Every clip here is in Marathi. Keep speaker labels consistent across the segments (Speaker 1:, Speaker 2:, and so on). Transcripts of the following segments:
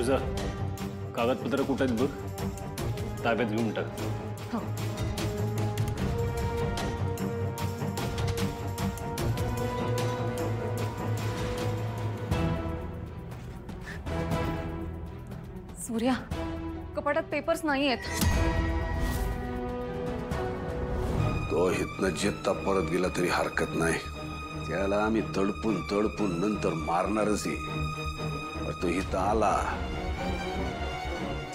Speaker 1: जा कागदपत्र कुठे आहेत बघ, ताब्यात घेऊन टाक.
Speaker 2: हो. सूर्या, कपाटात पेपर्स नाही आहेत.
Speaker 3: तो इथनं जित्ता परत गेला तरी हरकत नाही. त्याला आम्ही तडपून तडपून नंतर मारणारच आहे. तो इथं आला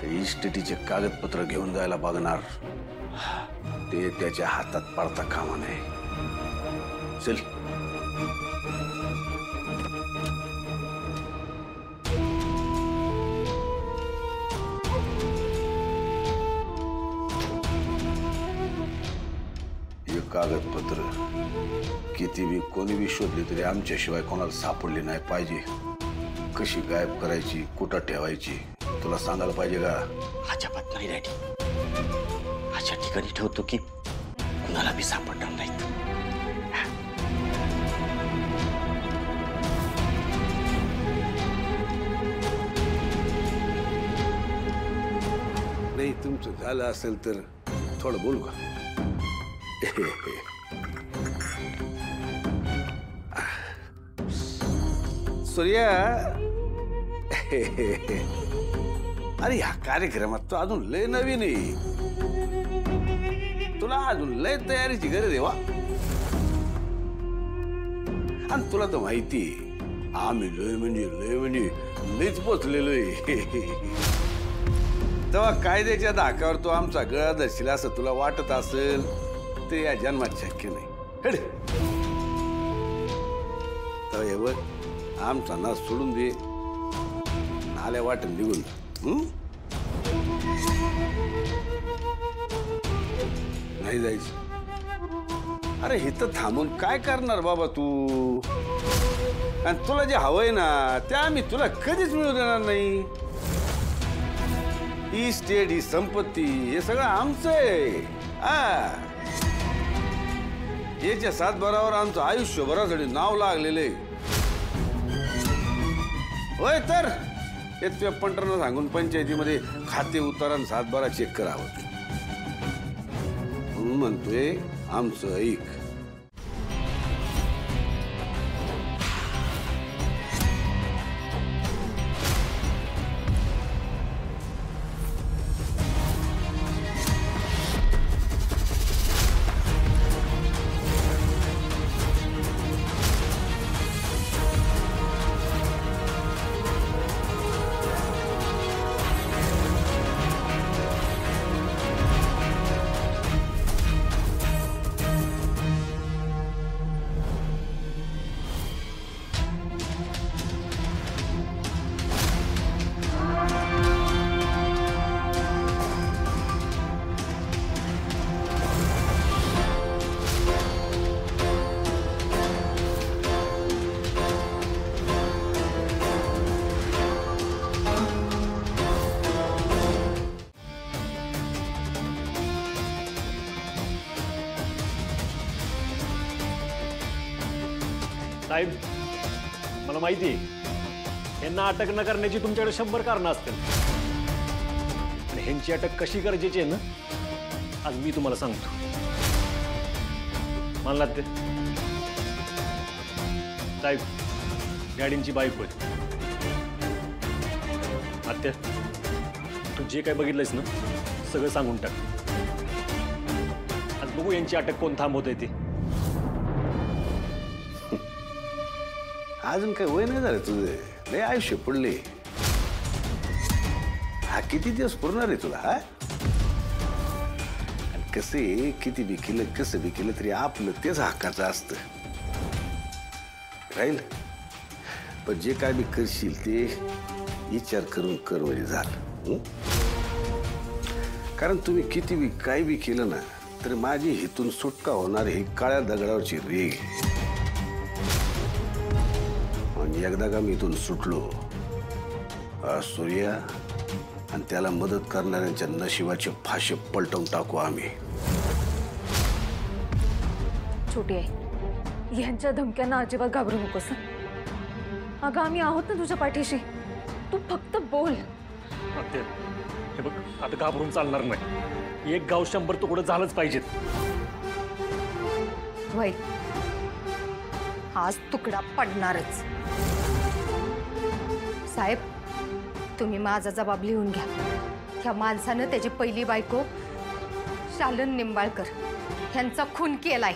Speaker 3: ते इस्टेटीचे कागदपत्र घेऊन जायला बघणार. ते त्याच्या हातात पडता कामा नये. चल. हे कागदपत्र किती बी कोणी बी शोधली तरी आमच्याशिवाय कोणाला सापडली नाही पाहिजे. कशी गायब करायची, कुठं ठेवायची तुला सांगायला पाहिजे का?
Speaker 4: अजिबात नाही डॅडी. अशा ठिकाणी ठेवतो की कुणाला बी सापडणार नाहीत.
Speaker 3: नाही तुमचं झालं असेल तर थोडं बोलू का? सूर्या, अरे ह्या कार्यक्रमात तो अजून लय नवीन आहे. तुला अजून लय तयारीची गरज आहे वा. आणि तुला तर माहिती आम्ही लय लयच पोचलेलो आहे. तेव्हा कायद्याच्या धाकावर तो आमचा गळा धरशील असं तुला वाटत असेल ते या जन्मात शक्य नाही. तेव्हा हे बघ, आमचा नाच सोडून दे, आल्या वाटून निघून. नाही जायचं. अरे इथं थांबून काय करणार बाबा तू? आणि तुला जे हवंय ना ते आम्ही तुला कधीच मिळू देणार नाही. ही स्टेट, ही संपत्ती, हे सगळं आमचं आहे. याच्या सातबारावर आमचं आयुष्यभरासाठी नाव लागलेलं आहे. होय तर येत्या पंटरनं सांगून पंचायतीमध्ये खाते उतारण सातबारा चेक करावं म्हणून म्हणतोय आमचं ऐक.
Speaker 1: साहेब, मला माहिती आहे यांना अटक न करण्याची तुमच्याकडे 100 कारणं असतील. आणि ह्यांची अटक कशी गरजेची आहे ना, आज मी तुम्हाला सांगतो. मानलात ते साहेब, डॅडींची बायको आहे. आत्या, तू जे काय बघितलंयस ना सगळं सांगून टाक. आज बघू यांची अटक कोण थांबवतंय ते.
Speaker 3: अजून काही वय नाही झालं तुझे, लय आयुष्य पडले. हा किती दिवस पुरणार आहे तुला? हा कसे किती बी केलं कसं बी केलं तरी आपलं तेच हक्काचं असतं राहील. पण जे काय बी करशील ते विचार करून कर म्हणजे झालं. कारण तुम्ही किती बी काय बी केलं ना तर माझी हितून सुटका होणार ही काळ्या दगडावरची रेग. आणि एकदा का मी इथून सुटलो, सूर्या आणि त्याला मदत करणाऱ्यांच्या नशिबाचे फाशे पलटवून टाकू आम्ही.
Speaker 2: छोटी आहे, यांच्या धमक्यांना अजिबात घाबरू नकोस. अगं आम्ही आहोत ना तुझ्या पाठीशी. तू फक्त बोल.
Speaker 1: ते हे बघ आता घाबरून चालणार नाही. एक गाव 100 तुकडं झालंच पाहिजेत.
Speaker 2: होय, आज तुकडा पडणारच. साहेब, तुम्ही माझा जबाब लिहून घ्या. ह्या माणसानं त्याची पहिली बायको शालन निंबाळकर ह्यांचा खून केलाय.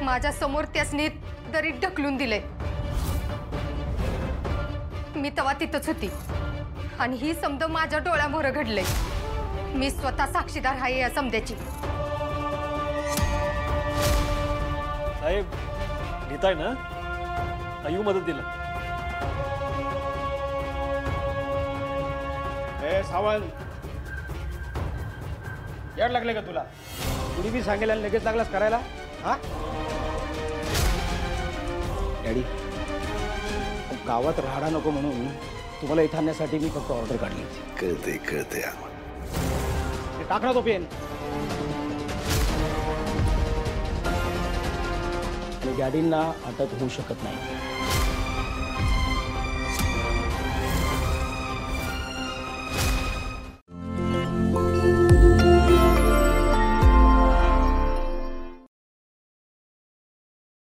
Speaker 2: माझ्या समोर त्यासनी दरीत ढकलून दिले. मी तेव्हा तिथंच होती आणि ही समद माझ्या डोळ्यामोर घडले. मी स्वतः साक्षीदार आहे या समद्याची.
Speaker 1: साहेब लिहिताय ना? येऊ मदत दिला.
Speaker 5: सावंत, याड लागले का तुला? कुणी बी सांगेल आणि लगेच लागलास करायला? हा डॅडी, गावात राहणा नको म्हणून तुम्हाला इथं आणण्यासाठी मी फक्त ऑर्डर काढली होती.
Speaker 3: कळतंय आम्हाला.
Speaker 5: ते टाक ना तो पेन. आणि डॅडींना अटक होऊ शकत नाही.